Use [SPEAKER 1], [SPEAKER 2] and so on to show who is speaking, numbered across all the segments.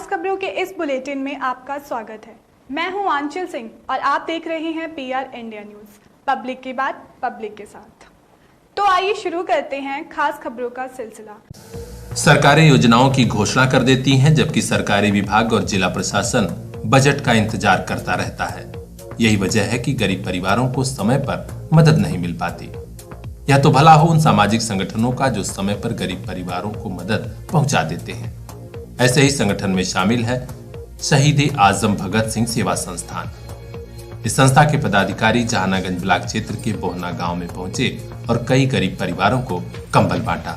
[SPEAKER 1] खास खबरों के इस बुलेटिन में आपका स्वागत है। मैं हूं आंचल सिंह और आप देख रहे हैं PR इंडिया न्यूज, पब्लिक की बात पब्लिक के साथ। तो आइए शुरू करते हैं खास खबरों का सिलसिला।
[SPEAKER 2] सरकारें योजनाओं की घोषणा कर देती हैं, जबकि सरकारी विभाग और जिला प्रशासन बजट का इंतजार करता रहता है। यही वजह है कि गरीब परिवारों को समय पर मदद नहीं मिल पाती। यह तो भला हो उन सामाजिक संगठनों का जो समय पर गरीब परिवारों को मदद पहुंचा देते हैं। ऐसे ही संगठन में शामिल है शहीद आजम भगत सिंह सेवा संस्थान। इस संस्था के पदाधिकारी जहानागंज ब्लॉक क्षेत्र के बोहना गांव में पहुंचे और कई गरीब परिवारों को कंबल बांटा।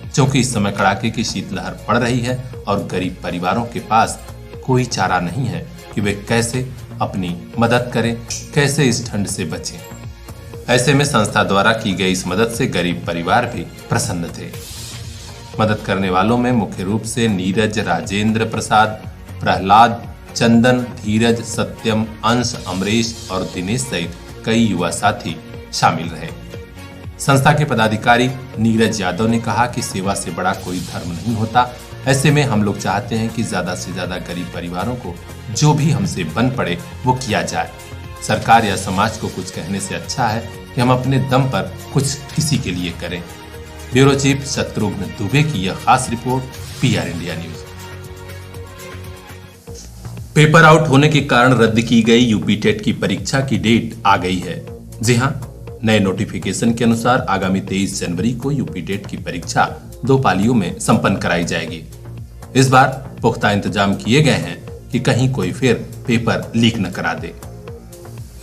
[SPEAKER 2] क्योंकि इस समय कड़ाके की शीतलहर पड़ रही है और गरीब परिवारों के पास कोई चारा नहीं है कि वे कैसे अपनी मदद करें, कैसे इस ठंड से बचें। ऐसे में संस्था द्वारा की गई इस मदद से गरीब परिवार भी प्रसन्न थे। मदद करने वालों में मुख्य रूप से नीरज, राजेंद्र प्रसाद, प्रहलाद, चंदन, धीरज, सत्यम, अंश, अमरीश और दिनेश सहित कई युवा साथी शामिल रहे। संस्था के पदाधिकारी नीरज यादव ने कहा कि सेवा से बड़ा कोई धर्म नहीं होता। ऐसे में हम लोग चाहते हैं कि ज्यादा से ज्यादा गरीब परिवारों को जो भी हमसे बन पड़े वो किया जाए। सरकार या समाज को कुछ कहने से अच्छा है कि हम अपने दम पर कुछ किसी के लिए करें। ब्यूरो चीफ शत्रुघ्न दुबे की यह खास report, PR India news. Paper out होने के कारण रद्द की गई यूपी टेट की परीक्षा की डेट आ गई है। जी हां, नए नोटिफिकेशन के अनुसार आगामी 23 जनवरी को यूपी टेट की परीक्षा 2 पालियों में संपन्न कराई जाएगी। इस बार पुख्ता इंतजाम किए गए हैं कि कहीं कोई फिर पेपर लीक न करा दे।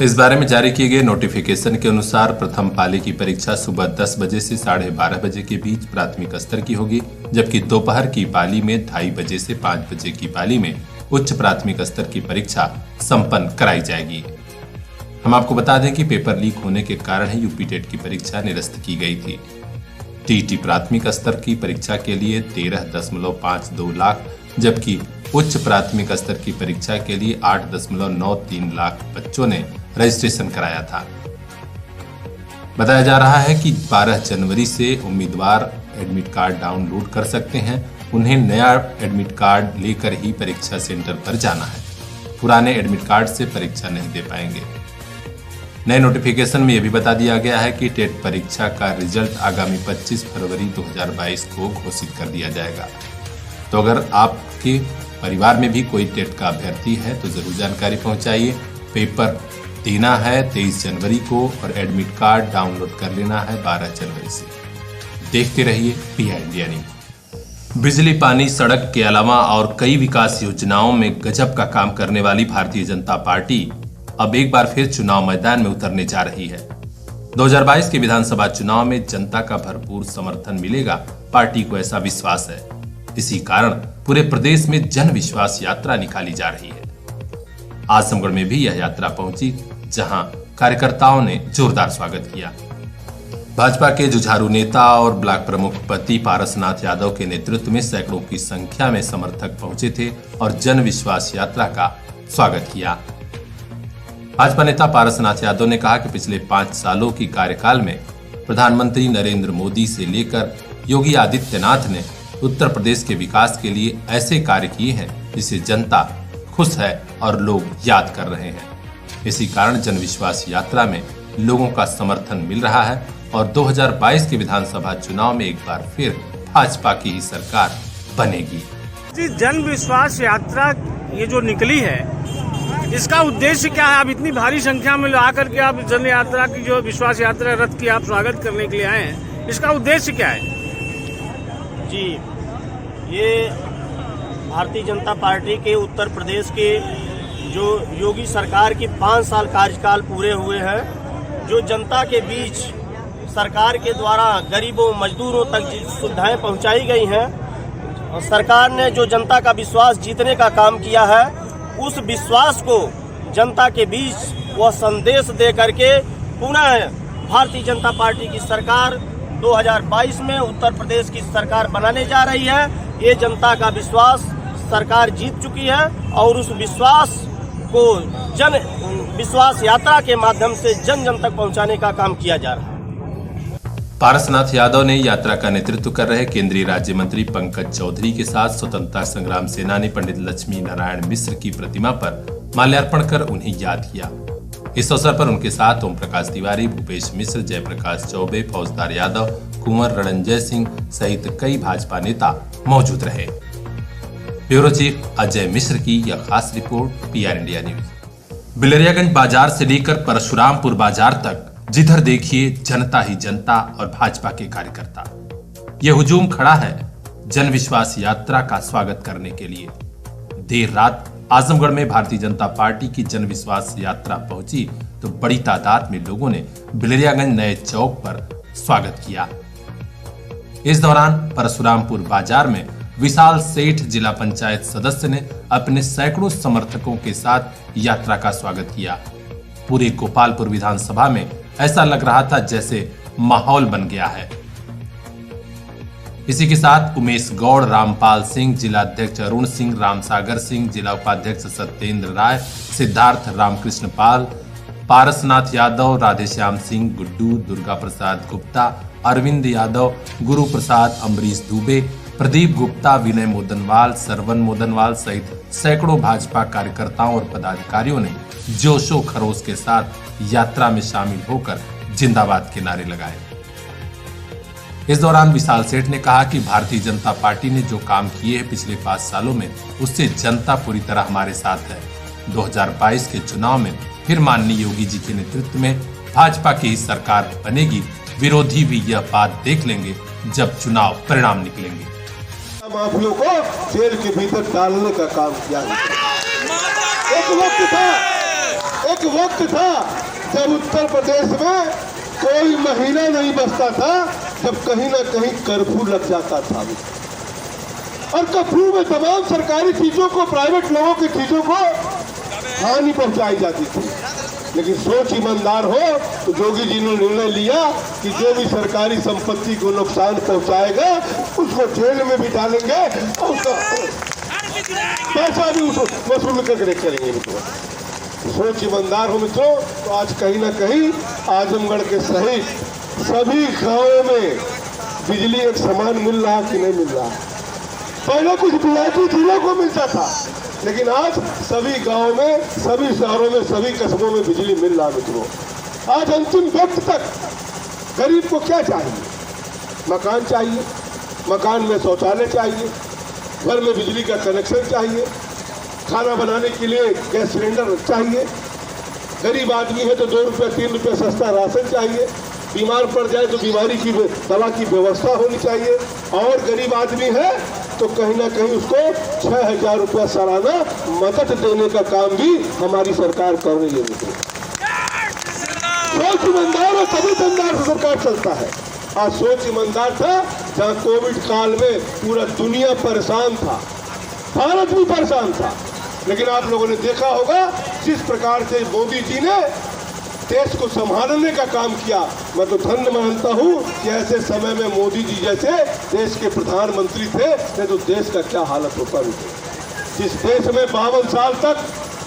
[SPEAKER 2] इस बारे में जारी किए गए नोटिफिकेशन के अनुसार प्रथम पाली की परीक्षा सुबह 10 बजे से 12:30 बजे के बीच प्राथमिक स्तर की होगी, जबकि दोपहर की पाली में 2:30 बजे से 5 बजे की पाली में उच्च प्राथमिक स्तर की परीक्षा संपन्न कराई जाएगी। हम आपको बता दें कि पेपर लीक होने के कारण ही यूपी टेट की परीक्षा निरस्त की गई थी। टीटी प्राथमिक स्तर की परीक्षा के लिए 13.52 लाख, जबकि उच्च प्राथमिक स्तर की परीक्षा के लिए 8.93 लाख बच्चों ने रजिस्ट्रेशन कराया था। बताया जा रहा है कि 12 जनवरी से उम्मीदवार एडमिट कार्ड डाउनलोड कर सकते हैं। उन्हें नया एडमिट कार्ड लेकर ही परीक्षा सेंटर पर जाना है। पुराने एडमिट कार्ड से परीक्षा नहीं दे पाएंगे। नए नोटिफिकेशन में यह भी बता दिया गया है कि टेट परीक्षा का रिजल्ट आगामी 25 फरवरी 2022 को घोषित कर दिया जाएगा। तो अगर आपके परिवार में भी कोई टेट का अभ्यर्थी है तो जरूर जानकारी पहुंचाइए। पेपर देना है 23 जनवरी को और एडमिट कार्ड डाउनलोड कर लेना है 12 जनवरी से। देखते रहिए PR इंडिया न्यूज। बिजली, पानी, सड़क के अलावा और कई विकास योजनाओं में गजब का काम करने वाली भारतीय जनता पार्टी अब एक बार फिर चुनाव मैदान में उतरने जा रही है। 2022 के विधानसभा चुनाव में जनता का भरपूर समर्थन मिलेगा, पार्टी को ऐसा विश्वास है। इसी कारण पूरे प्रदेश में जन विश्वास यात्रा निकाली जा रही है। आजमगढ़ में भी यह यात्रा पहुंची, जहां कार्यकर्ताओं ने जोरदार स्वागत किया। भाजपा के जुझारू नेता और ब्लॉक प्रमुख पति पारसनाथ यादव के नेतृत्व में सैकड़ों की संख्या में समर्थक पहुंचे थे और जन विश्वास यात्रा का स्वागत किया। भाजपा नेता पारसनाथ यादव ने कहा कि पिछले 5 सालों की कार्यकाल में प्रधानमंत्री नरेंद्र मोदी से लेकर योगी आदित्यनाथ ने उत्तर प्रदेश के विकास के लिए ऐसे कार्य किए हैं जिसे जनता खुश है और लोग याद कर रहे हैं। इसी कारण जन विश्वास यात्रा में लोगों का समर्थन मिल रहा है और 2022 के विधानसभा चुनाव में एक बार फिर भाजपा की ही सरकार बनेगी।
[SPEAKER 3] जी, जन विश्वास यात्रा ये जो निकली है, इसका उद्देश्य क्या है? आप इतनी भारी संख्या में आकर के आप जन यात्रा की जो विश्वास यात्रा रथ की आप स्वागत करने के लिए आए हैं, इसका उद्देश्य क्या है?
[SPEAKER 4] जी, ये भारतीय जनता पार्टी के उत्तर प्रदेश के जो योगी सरकार की 5 साल कार्यकाल पूरे हुए हैं, जो जनता के बीच सरकार के द्वारा गरीबों मजदूरों तक सुविधाएं पहुंचाई गई हैं और सरकार ने जो जनता का विश्वास जीतने का काम किया है, उस विश्वास को जनता के बीच वह संदेश दे करके पुनः भारतीय जनता पार्टी की सरकार 2022 में उत्तर प्रदेश की सरकार बनाने जा रही है। ये जनता का विश्वास सरकार जीत चुकी है और उस विश्वास को जन विश्वास यात्रा के माध्यम से जन जन तक पहुंचाने का काम किया जा रहा है।
[SPEAKER 2] पारसनाथ यादव ने यात्रा का नेतृत्व कर रहे केंद्रीय राज्य मंत्री पंकज चौधरी के साथ स्वतंत्रता संग्राम सेनानी पंडित लक्ष्मी नारायण मिश्र की प्रतिमा पर माल्यार्पण कर उन्हें याद किया। इस अवसर पर उनके साथ ओम प्रकाश तिवारी, भूपेश मिश्र, जयप्रकाश चौबे, फौजदार यादव, कुंवर रणंजय सिंह सहित कई भाजपा नेता मौजूद रहे। ब्यूरो चीफ अजय मिश्र की यह खास report PR India news. Bilariyaganj बाजार से लेकर परशुरामपुर बाजार तक जिधर देखिए जनता ही जनता और भाजपा के कार्यकर्ता। यह हुजूम खड़ा है जन विश्वास यात्रा का स्वागत करने के लिए। देर रात आजमगढ़ में भारतीय जनता पार्टी की जन विश्वास यात्रा पहुंची तो बड़ी तादाद में लोगों ने बिलरियागंज नए चौक पर स्वागत किया। इस दौरान परशुरामपुर बाजार में विशाल सेठ जिला पंचायत सदस्य ने अपने सैकड़ों समर्थकों के साथ यात्रा का स्वागत किया। पूरे गोपालपुर विधानसभा में ऐसा लग रहा था जैसे माहौल बन गया है। इसी के साथ उमेश गौड़, रामपाल सिंह, जिला अध्यक्ष अरुण सिंह, रामसागर सिंह, जिला उपाध्यक्ष सत्येंद्र राय, सिद्धार्थ रामकृष्ण पाल, पारसनाथ यादव, राधेश्याम सिंह, गुड्डू, दुर्गा प्रसाद गुप्ता, अरविंद यादव, गुरु प्रसाद, अमरीश दुबे, प्रदीप गुप्ता, विनय मोदनवाल, सरवन मोदनवाल सहित सैकड़ों भाजपा कार्यकर्ताओं और पदाधिकारियों ने जोशो खरोश के साथ यात्रा में शामिल होकर जिंदाबाद के नारे लगाए। इस दौरान विशाल सेठ ने कहा कि भारतीय जनता पार्टी ने जो काम किए हैं पिछले 5 सालों में, उससे जनता पूरी तरह हमारे साथ है। 2022 के चुनाव में फिर माननीय योगी जी के नेतृत्व में भाजपा की ही सरकार बनेगी। विरोधी भी यह बात देख लेंगे जब चुनाव परिणाम निकलेंगे।
[SPEAKER 5] माफियों को जेल के भीतर डालने का काम किया। एक वक्त था जब उत्तर प्रदेश में कोई महीना नहीं बचता था जब कहीं ना कहीं कर्फ्यू लग जाता था। और कर्फ्यू में तमाम सरकारी चीजों को, प्राइवेट लोगों की चीजों को हानि पहुंचाई जाती थी। लेकिन सोच ईमानदार हो तो योगी जी ने निर्णय लिया कि जो भी सरकारी संपत्ति को नुकसान पहुंचाएगा उसको जेल में भी डालेंगे और उसका पैसा भी वसूल करके करेंगे। मित्रों, सोच ईमानदार हो मित्रों तो आज कहीं ना कहीं आजमगढ़ के सहित सभी गांवों में बिजली एक समान मिल रहा कि नहीं मिल रहा। पहले कुछ विलायती जिलों को मिलता था, लेकिन आज सभी गांवों में, सभी शहरों में, सभी कस्बों में बिजली मिल रहा। मित्रों, आज अंतिम व्यक्ति तक गरीब को क्या चाहिए? मकान चाहिए, मकान में शौचालय चाहिए, घर में बिजली का कनेक्शन चाहिए, खाना बनाने के लिए गैस सिलेंडर चाहिए। गरीब आदमी है तो 2 रुपये 3 रुपये सस्ता राशन चाहिए। बीमार पड़ जाए तो बीमारी की दवा की व्यवस्था होनी चाहिए। और गरीब आदमी है तो कहीं ना कहीं उसको 6,000 रुपया सालाना मदद देने का काम भी हमारी सरकार कर रही है। सोच ईमानदार और तभी दमदार से सरकार चलता है। आज सोच ईमानदार था जहाँ कोविड काल में पूरा दुनिया परेशान था, भारत भी परेशान था। लेकिन आप लोगों ने देखा होगा जिस प्रकार से मोदी जी ने देश को संभालने का काम किया। मैं तो धन्य मानता हूँ कि ऐसे समय में मोदी जी जैसे देश के प्रधानमंत्री थे, नहीं तो देश का क्या हालत होता भी। जिस देश में 52 साल तक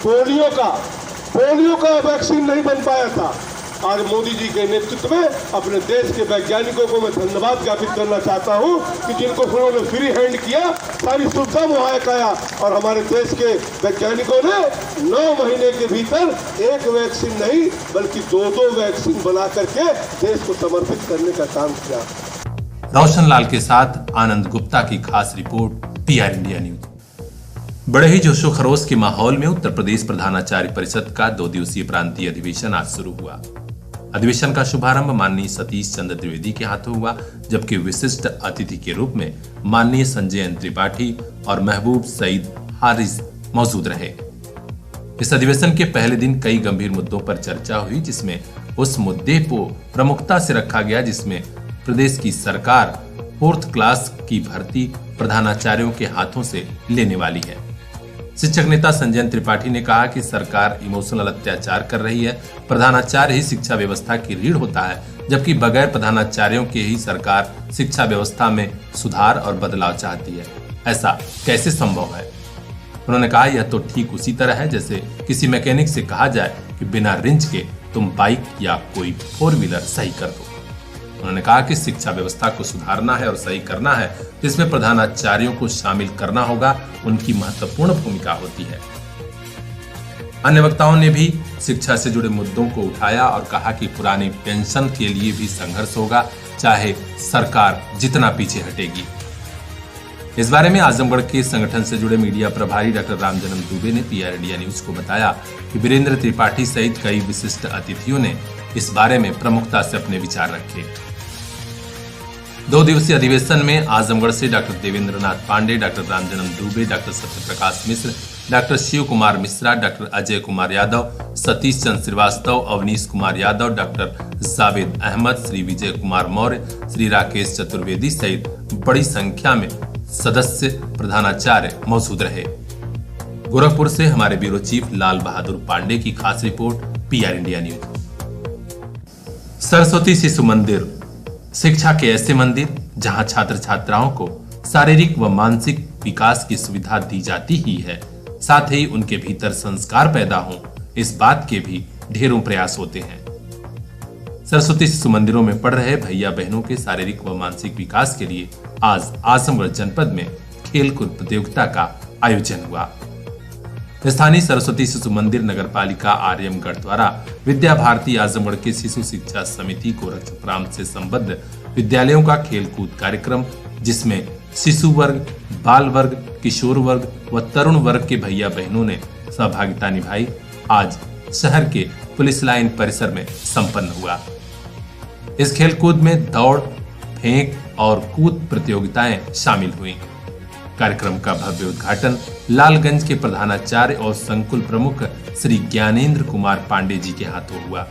[SPEAKER 5] पोलियो का वैक्सीन नहीं बन पाया था, आज मोदी जी के नेतृत्व में अपने देश के वैज्ञानिकों को मैं धन्यवाद ज्ञापित करना चाहता हूं कि जिनको उन्होंने फ्री हैंड किया, सारी सुविधा मुहैया कराया और हमारे देश के वैज्ञानिकों ने 9 महीने के भीतर एक वैक्सीन नहीं बल्कि 2 वैक्सीन बना करके देश को समर्पित करने का काम किया।
[SPEAKER 2] रोशन लाल के साथ आनंद गुप्ता की खास रिपोर्ट PR इंडिया न्यूज। बड़े ही जोशो खरोश के माहौल में उत्तर प्रदेश प्रधानाचार्य परिषद का 2 दिवसीय प्रांतीय अधिवेशन आज शुरू हुआ। अधिवेशन का शुभारंभ माननीय सतीश चंद्र द्विवेदी के हाथों हुआ, जबकि विशिष्ट अतिथि के रूप में माननीय संजय त्रिपाठी और महबूब सईद हारिस मौजूद रहे। इस अधिवेशन के पहले दिन कई गंभीर मुद्दों पर चर्चा हुई, जिसमें उस मुद्दे को प्रमुखता से रखा गया जिसमें प्रदेश की सरकार 4th क्लास की भर्ती प्रधानाचार्यों के हाथों से लेने वाली है। शिक्षक नेता संजय त्रिपाठी ने कहा कि सरकार इमोशनल अत्याचार कर रही है। प्रधानाचार्य ही शिक्षा व्यवस्था की रीढ़ होता है, जबकि बगैर प्रधानाचार्यों के ही सरकार शिक्षा व्यवस्था में सुधार और बदलाव चाहती है। ऐसा कैसे संभव है? उन्होंने कहा, यह तो ठीक उसी तरह है जैसे किसी मैकेनिक से कहा जाए कि बिना रिंच के तुम बाइक या कोई 4 व्हीलर सही कर दो। उन्होंने कहा कि शिक्षा व्यवस्था को सुधारना है और सही करना है, इसमें प्रधानाचार्यों को शामिल करना होगा, उनकी महत्वपूर्ण भूमिका होती है। अन्य वक्ताओं ने भी शिक्षा से जुड़े मुद्दों को उठाया और कहा कि पुरानी पेंशन के लिए भी संघर्ष होगा, चाहे सरकार जितना पीछे हटेगी। इस बारे में आजमगढ़ के संगठन से जुड़े मीडिया प्रभारी डॉक्टर रामजन्म दुबे ने पीआर इंडिया न्यूज को बताया कि वीरेंद्र त्रिपाठी सहित कई विशिष्ट अतिथियों ने इस बारे में प्रमुखता से अपने विचार रखे। 2 दिवसीय अधिवेशन में आजमगढ़ से डॉक्टर देवेंद्र नाथ पांडे, डॉक्टर रामजन्म दुबे, डॉक्टर सत्यप्रकाश मिश्र, doctor Shiv Kumar Mishra, doctor Ajay Kumar Yadav, Satish Chandra Srivastava, Awanish Kumar Yadav, doctor Javed Ahmad, Shri Vijay Kumar Maurya, Shri Rakesh Chaturvedi सहित बड़ी संख्या में सदस्य प्रधानाचार्य मौजूद रहे। गोरखपुर से हमारे ब्यूरो चीफ लाल बहादुर पांडे की खास report, PR India news. Saraswati Shishu मंदिर शिक्षा के ऐसे मंदिर जहां छात्र छात्राओं को शारीरिक व मानसिक विकास की सुविधा दी जाती ही है, साथ ही उनके भीतर संस्कार पैदा हों, इस बात के भी ढेरों प्रयास होते हैं। सरस्वती शिशु मंदिरों में पढ़ रहे भैया बहनों के शारीरिक व मानसिक विकास के लिए आज आजमगढ़ जनपद में खेलकूद प्रतियोगिता का आयोजन हुआ। स्थानीय सरस्वती शिशु मंदिर नगर पालिका आर्यमगढ़ द्वारा विद्या भारती आजमगढ़ के शिशु शिक्षा समिति गोरखपुराम से संबद्ध विद्यालयों का खेलकूद कार्यक्रम, जिसमें शिशु वर्ग, बाल वर्ग, किशोर वर्ग व तरुण वर्ग के भैया बहनों ने सहभागिता निभाई, आज शहर के पुलिस लाइन परिसर में संपन्न हुआ। इस खेलकूद में दौड़, फेंक और कूद प्रतियोगिताएं शामिल हुई। कार्यक्रम का भव्य उद्घाटन लालगंज के प्रधानाचार्य और संकुल प्रमुख श्री ज्ञानेंद्र कुमार पांडे जी के हाथों हुआ।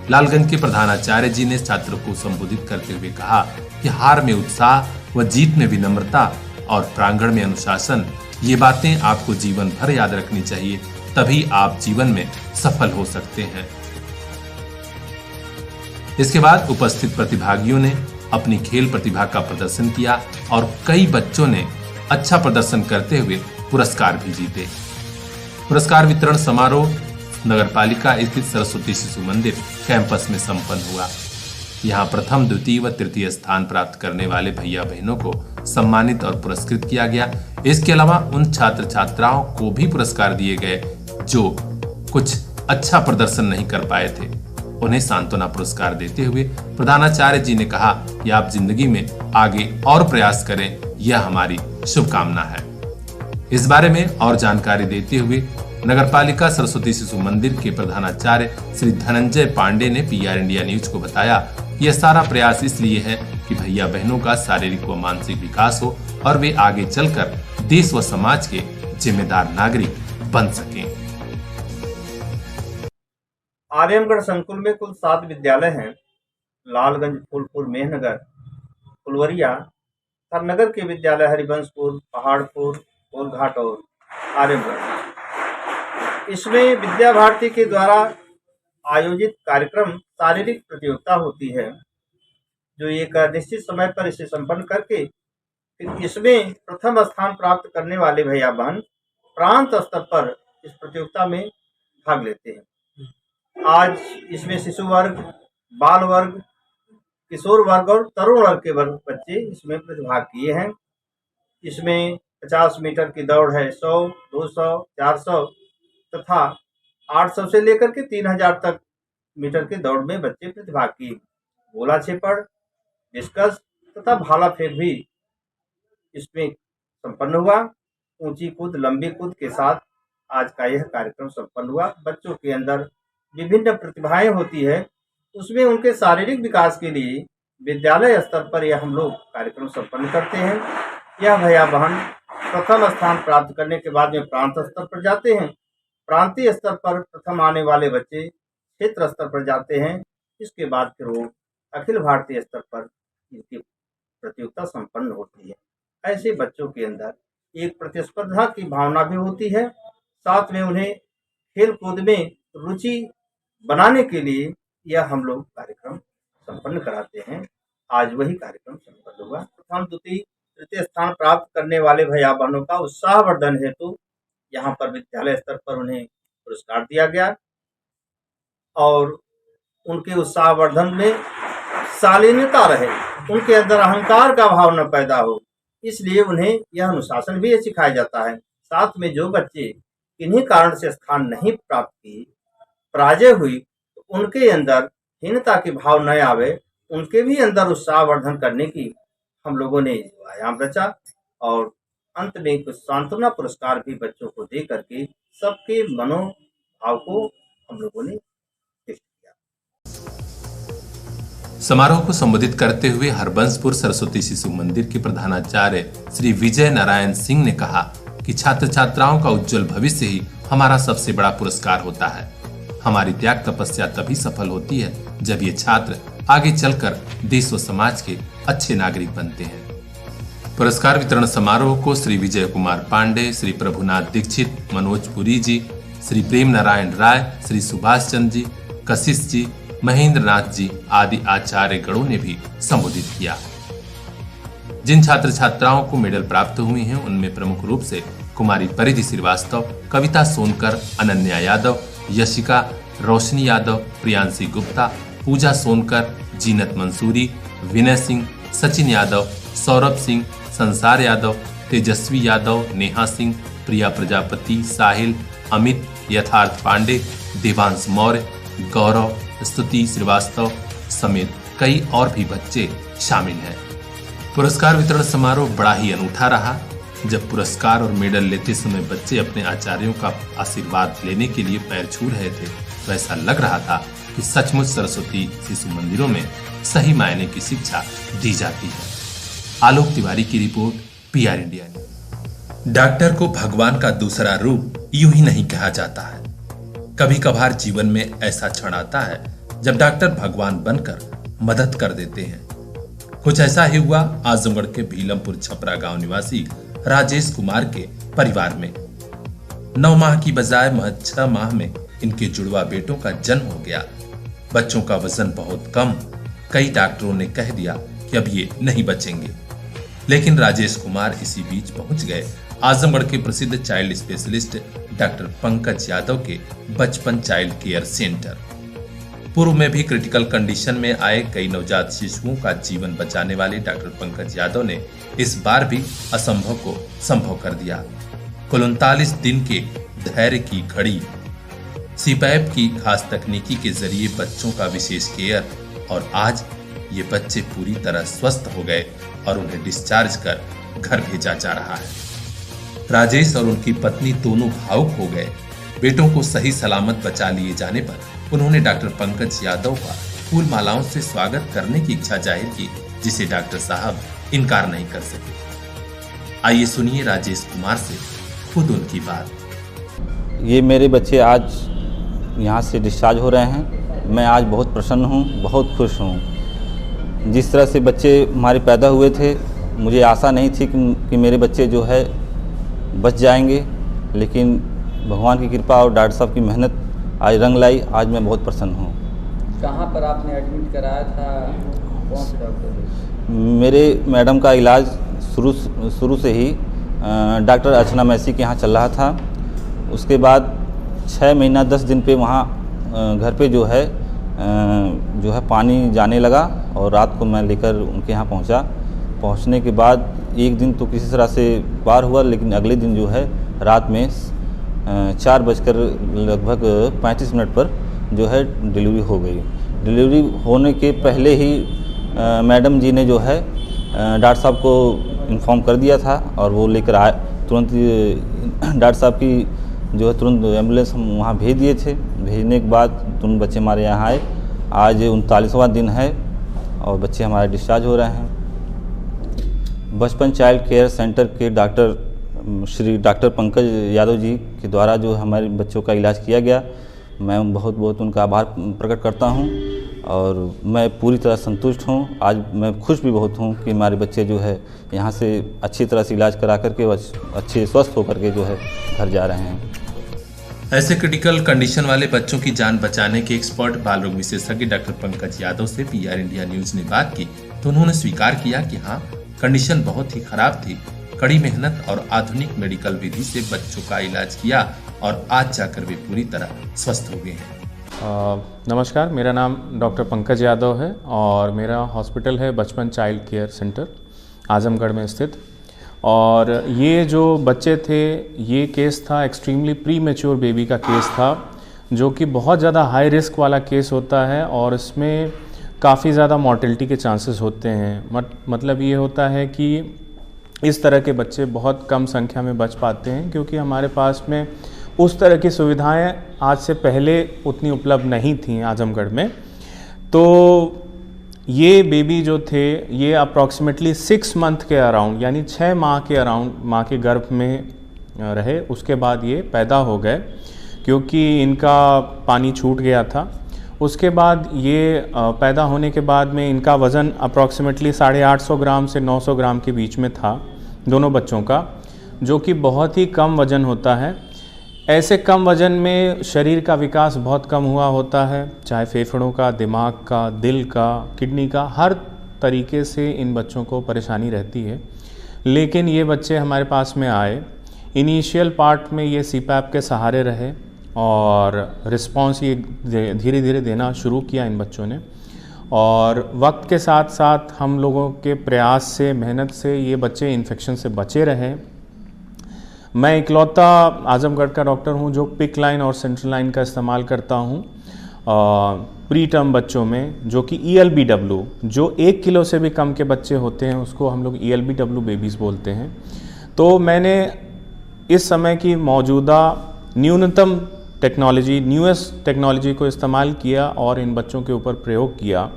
[SPEAKER 2] लालगंज के प्रधानाचार्य जी ने छात्रों को संबोधित करते हुए कहा कि हार में उत्साह व जीत में विनम्रता और प्रांगण में अनुशासन, ये बातें आपको जीवन भर याद रखनी चाहिए, तभी आप जीवन में सफल हो सकते हैं। इसके बाद उपस्थित प्रतिभागियों ने अपनी खेल प्रतिभा का प्रदर्शन किया और कई बच्चों ने अच्छा प्रदर्शन करते हुए पुरस्कार भी जीते। पुरस्कार वितरण समारोह नगरपालिका स्थित सरस्वती शिशु मंदिर कैंपस में संपन्न हुआ। यहाँ प्रथम, द्वितीय व तृतीय स्थान प्राप्त करने वाले भैया बहनों को सम्मानित और पुरस्कृत किया गया। इसके अलावा उन छात्र छात्राओं को भी पुरस्कार दिए गए जो कुछ अच्छा प्रदर्शन नहीं कर पाए थे। उन्हें सांत्वना पुरस्कार देते हुए प्रधानाचार्य जी ने कहा कि आप जिंदगी में आगे और प्रयास करें, यह हमारी शुभकामना है। इस बारे में और जानकारी देते हुए नगरपालिका सरस्वती शिशु मंदिर के प्रधानाचार्य श्री धनंजय पांडे ने पीआर इंडिया न्यूज को बताया कि यह सारा प्रयास इसलिए है कि भैया बहनों का शारीरिक व मानसिक विकास हो और वे आगे चलकर देश व समाज के जिम्मेदार नागरिक बन सकें।
[SPEAKER 4] आर्यमगढ़ संकुल में कुल 7 विद्यालय हैं। लालगंज, फूलपुर, मेहनगर, फुलवरिया तथा नगर के विद्यालय हरिवंशपुर, पहाड़पुर, कोलघाट और आर्यमगढ़। इसमें विद्या भारती के द्वारा आयोजित कार्यक्रम शारीरिक प्रतियोगिता होती है, जो एक निश्चित समय पर इसे संपन्न करके फिर इसमें प्रथम स्थान प्राप्त करने वाले भैया बहन प्रांत स्तर पर इस प्रतियोगिता में भाग लेते हैं। आज इसमें शिशु वर्ग, बाल वर्ग, किशोर वर्ग और तरुण वर्ग के वर्ग बच्चे इसमें प्रतिभाग किए हैं। इसमें 50 मीटर की दौड़ है, 100, 200, 400 तथा 800 से लेकर के 3000 तक मीटर की दौड़ में बच्चे प्रतिभाग किए। गोला छेपड़, डिस्कस तथा भाला फेंक भी इसमें संपन्न हुआ। ऊंची कूद, लंबी कूद के साथ आज का यह कार्यक्रम संपन्न हुआ। बच्चों के अंदर विभिन्न प्रतिभाएं होती है, उसमें उनके शारीरिक विकास के लिए विद्यालय स्तर पर यह हम लोग कार्यक्रम संपन्न करते हैं। यह भैया बहन प्रथम स्थान प्राप्त करने के बाद में प्रांत स्तर पर जाते हैं। प्रांतीय स्तर पर प्रथम आने वाले बच्चे क्षेत्र स्तर पर जाते हैं। इसके बाद फिर वो अखिल भारतीय स्तर पर इनकी प्रतियोगिता संपन्न होती है। ऐसे बच्चों के अंदर एक प्रतिस्पर्धा की भावना भी होती है, साथ में उन्हें खेल कूद में रुचि बनाने के लिए यह हम लोग कार्यक्रम संपन्न कराते हैं। आज वही कार्यक्रम संपन्न हुआ। प्रथम, द्वितीय, तृतीय स्थान प्राप्त करने वाले भैया बहनों का उत्साहवर्धन हेतु यहाँ पर विद्यालय स्तर पर उन्हें पुरस्कार दिया गया और उनके उत्साहवर्धन में
[SPEAKER 6] शालीनता रहे, उनके अंदर अहंकार का भाव न पैदा हो, इसलिए उन्हें यह अनुशासन भी सिखाया जाता है। साथ में जो बच्चे किन्हीं कारण से स्थान नहीं प्राप्त किए, पराजय हुई, तो उनके अंदर हीनता के भाव न आवे, उनके भी अंदर उत्साहवर्धन करने की हम लोगों ने आयाम रचा और अंत में कुछ सांत्वना पुरस्कार भी बच्चों को दे करके सबके मनोभाव को हम लोगों ने टेस्ट किया।
[SPEAKER 2] समारोह को संबोधित करते हुए हरबंसपुर सरस्वती शिशु मंदिर के प्रधानाचार्य श्री विजय नारायण सिंह ने कहा कि छात्र छात्राओं का उज्जवल भविष्य ही हमारा सबसे बड़ा पुरस्कार होता है। हमारी त्याग तपस्या तभी सफल होती है जब ये छात्र आगे चलकर देश व समाज के अच्छे नागरिक बनते हैं। पुरस्कार वितरण समारोह को श्री विजय कुमार पांडे, श्री प्रभुनाथ दीक्षित, मनोज पुरी जी, श्री प्रेम नारायण राय, श्री सुभाष चंद्र जी, कशिश जी, महेंद्र नाथ जी आदि आचार्य गणों ने भी संबोधित किया। जिन छात्र छात्राओं को मेडल प्राप्त हुए हैं उनमें प्रमुख रूप से कुमारी परिधि श्रीवास्तव, कविता सोनकर, अनन्या यादव, यशिका, रोशनी यादव, प्रियांशी गुप्ता, पूजा सोनकर, जीनत मंसूरी, विनय सिंह, सचिन यादव, सौरभ सिंह, संसार यादव, तेजस्वी यादव, नेहा सिंह, प्रिया प्रजापति, साहिल, अमित, यथार्थ पांडे, देवांश मौर्य, गौरव, स्तुति श्रीवास्तव समेत कई और भी बच्चे शामिल हैं। पुरस्कार वितरण समारोह बड़ा ही अनूठा रहा। जब पुरस्कार और मेडल लेते समय बच्चे अपने आचार्यों का आशीर्वाद लेने के लिए पैर छू रहे थे तो ऐसा लग रहा था कि सचमुच सरस्वती शिशु मंदिरों में सही मायने की शिक्षा दी जाती है। आलोक तिवारी की report, PR India news. Doctor को भगवान का दूसरा रूप यूं ही नहीं कहा जाता है। कभी कभार जीवन में ऐसा क्षण आता है जब डॉक्टर भगवान बनकर मदद कर देते हैं। कुछ ऐसा ही हुआ आजमगढ़ के भीलमपुर छपरा गांव निवासी राजेश कुमार के परिवार में। 9 माह की बजाय महज 6 माह में इनके जुड़वा बेटों का जन्म हो गया। बच्चों का वजन बहुत कम, कई डॉक्टरों ने कह दिया कि अब ये नहीं बचेंगे, लेकिन राजेश कुमार इसी बीच पहुंच गए आजमगढ़ के प्रसिद्ध child specialist doctor Pankaj Yadav के बचपन चाइल्ड केयर सेंटर। पूर्व में भी क्रिटिकल कंडीशन में आए कई नवजात शिशुओं का जीवन बचाने वाले डॉक्टर पंकज यादव ने इस बार भी असंभव को संभव कर दिया। कुल 39 दिन के धैर्य की घड़ी, सीपैप की खास तकनीकी के जरिए बच्चों का विशेष केयर, और आज ये बच्चे पूरी तरह स्वस्थ हो गए और उन्हें डिस्चार्ज कर घर भेजा जा रहा है। राजेश और उनकी पत्नी दोनों भावुक हो गए। बेटों को सही सलामत बचा लिए जाने पर उन्होंने डॉक्टर पंकज यादव का फूल मालाओं से स्वागत करने की इच्छा जाहिर की, जिसे डॉक्टर साहब इनकार नहीं कर सके। आइए सुनिए राजेश कुमार से खुद उनकी बात।
[SPEAKER 7] ये मेरे बच्चे आज यहाँ से डिस्चार्ज हो रहे हैं। मैं आज बहुत प्रसन्न हूँ, बहुत खुश हूँ। जिस तरह से बच्चे हमारे पैदा हुए थे, मुझे आशा नहीं थी कि मेरे बच्चे जो है बच जाएंगे, लेकिन भगवान की कृपा और डॉक्टर साहब की मेहनत आज रंग लाई। आज मैं बहुत प्रसन्न हूँ।
[SPEAKER 8] कहाँ पर आपने एडमिट कराया था? कौन से डॉक्टर?
[SPEAKER 7] मेरे मैडम का इलाज शुरू से ही डॉक्टर अर्चना मैसी के यहाँ चल रहा था। उसके बाद 6 महीना 10 दिन पे वहाँ घर पे जो है पानी जाने लगा और रात को मैं लेकर उनके यहाँ पहुँचा। पहुँचने के बाद एक दिन तो किसी तरह से पार हुआ, लेकिन अगले दिन जो है रात में 4 बजकर लगभग 35 मिनट पर जो है डिलीवरी हो गई। डिलीवरी होने के पहले ही मैडम जी ने जो है डॉक्टर साहब को इन्फॉर्म कर दिया था और वो लेकर आए। तुरंत डॉक्टर साहब की जो है तुरंत एम्बुलेंस हम वहाँ भेज दिए थे। भेजने के बाद तुरंत बच्चे हमारे यहाँ आए। आज 39वां दिन है और बच्चे हमारे डिस्चार्ज हो रहे हैं। बचपन चाइल्ड केयर सेंटर के डॉक्टर पंकज यादव जी के द्वारा जो हमारे बच्चों का इलाज किया गया, मैं बहुत बहुत उनका आभार प्रकट करता हूं और मैं पूरी तरह संतुष्ट हूं। आज मैं खुश भी बहुत हूं कि हमारे बच्चे जो है यहां से अच्छी तरह से इलाज करा करके अच्छे स्वस्थ होकर के जो है घर जा रहे हैं।
[SPEAKER 2] ऐसे क्रिटिकल कंडीशन वाले बच्चों की जान बचाने के एक्सपर्ट बाल रोग विशेषज्ञ डॉक्टर पंकज यादव से PR इंडिया न्यूज ने बात की तो उन्होंने स्वीकार किया कि हाँ, कंडीशन बहुत ही खराब थी। कड़ी मेहनत और आधुनिक मेडिकल विधि से बच्चों का इलाज किया और आज जाकर वे पूरी तरह स्वस्थ हो गए हैं।
[SPEAKER 9] नमस्कार, मेरा नाम डॉक्टर पंकज यादव है और मेरा हॉस्पिटल है बचपन चाइल्ड केयर सेंटर आजमगढ़ में स्थित। और ये जो बच्चे थे, ये केस था एक्सट्रीमली प्री मैच्योर बेबी का केस था, जो कि बहुत ज़्यादा हाई रिस्क वाला केस होता है और इसमें काफ़ी ज़्यादा मॉर्टेलिटी के चांसेस होते हैं। मतलब ये होता है कि इस तरह के बच्चे बहुत कम संख्या में बच पाते हैं, क्योंकि हमारे पास में उस तरह की सुविधाएं आज से पहले उतनी उपलब्ध नहीं थी आजमगढ़ में। तो ये बेबी जो थे, ये अप्रॉक्सीमेटली 6 मंथ के अराउंड, यानी 6 माह के अराउंड माँ के गर्भ में रहे। उसके बाद ये पैदा हो गए, क्योंकि इनका पानी छूट गया था। उसके बाद ये पैदा होने के बाद में इनका वज़न अप्रॉक्सीमेटली 850 ग्राम से 900 ग्राम के बीच में था, दोनों बच्चों का, जो कि बहुत ही कम वज़न होता है। ऐसे कम वज़न में शरीर का विकास बहुत कम हुआ होता है, चाहे फेफड़ों का, दिमाग का, दिल का, किडनी का, हर तरीके से इन बच्चों को परेशानी रहती है। लेकिन ये बच्चे हमारे पास में आए, इनिशियल पार्ट में ये सीपैप के सहारे रहे और रिस्पांस ये धीरे धीरे देना शुरू किया इन बच्चों ने। और वक्त के साथ साथ हम लोगों के प्रयास से, मेहनत से ये बच्चे इन्फेक्शन से बचे रहे। मैं इकलौता आजमगढ़ का डॉक्टर हूं जो पिक लाइन और सेंट्रल लाइन का इस्तेमाल करता हूं प्री टर्म बच्चों में, जो कि ELBW, जो 1 किलो से भी कम के बच्चे होते हैं उसको हम लोग ELBW बेबीज़ बोलते हैं। तो मैंने इस समय की मौजूदा न्यूनतम टेक्नोलॉजी, न्यूएस्ट टेक्नोलॉजी को इस्तेमाल किया और इन बच्चों के ऊपर प्रयोग किया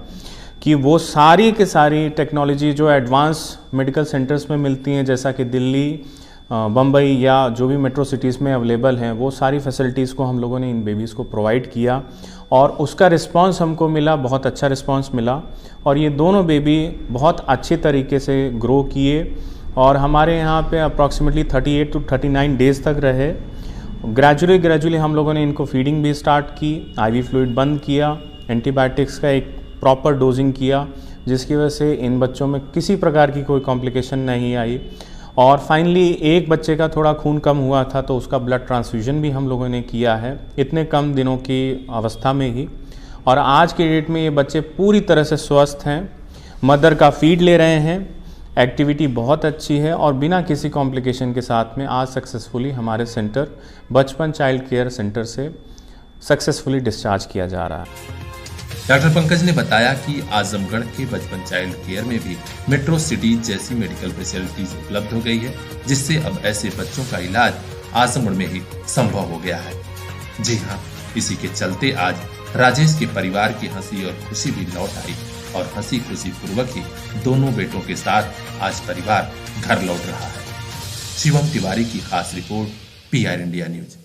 [SPEAKER 9] कि वो सारी की सारी टेक्नोलॉजी जो एडवांस मेडिकल सेंटर्स में मिलती हैं, जैसा कि दिल्ली, बम्बई या जो भी मेट्रो सिटीज़ में अवेलेबल हैं, वो सारी फैसिलिटीज़ को हम लोगों ने इन बेबीज़ को प्रोवाइड किया और उसका रिस्पांस हमको मिला, बहुत अच्छा रिस्पांस मिला। और ये दोनों बेबी बहुत अच्छे तरीके से ग्रो किए और हमारे यहाँ पे अप्रॉक्सीमेटली 38 to 39 डेज़ तक रहे। ग्रेजुअली हम लोगों ने इनको फीडिंग भी स्टार्ट की, IV फ्लूइड बंद किया, एंटीबायोटिक्स का एक प्रॉपर डोजिंग किया, जिसकी वजह से इन बच्चों में किसी प्रकार की कोई कॉम्प्लिकेशन नहीं आई। और फाइनली एक बच्चे का थोड़ा खून कम हुआ था, तो उसका ब्लड ट्रांसफ्यूजन भी हम लोगों ने किया है इतने कम दिनों की अवस्था में ही। और आज के डेट में ये बच्चे पूरी तरह से स्वस्थ हैं, मदर का फीड ले रहे हैं, एक्टिविटी बहुत अच्छी है और बिना किसी कॉम्प्लिकेशन के साथ में आज सक्सेसफुली हमारे सेंटर बचपन चाइल्ड केयर सेंटर से सक्सेसफुली डिस्चार्ज किया जा रहा है।
[SPEAKER 2] डॉक्टर पंकज ने बताया कि आजमगढ़ के बचपन चाइल्ड केयर में भी मेट्रो सिटी जैसी मेडिकल फैसिलिटीज उपलब्ध हो गई है, जिससे अब ऐसे बच्चों का इलाज आजमगढ़ में ही संभव हो गया है। जी हाँ, इसी के चलते आज राजेश के परिवार की हंसी और खुशी भी लौट आई और हंसी खुशी पूर्वक ही दोनों बेटों के साथ आज परिवार घर लौट रहा है। शिवम तिवारी की खास रिपोर्ट, PR इंडिया न्यूज।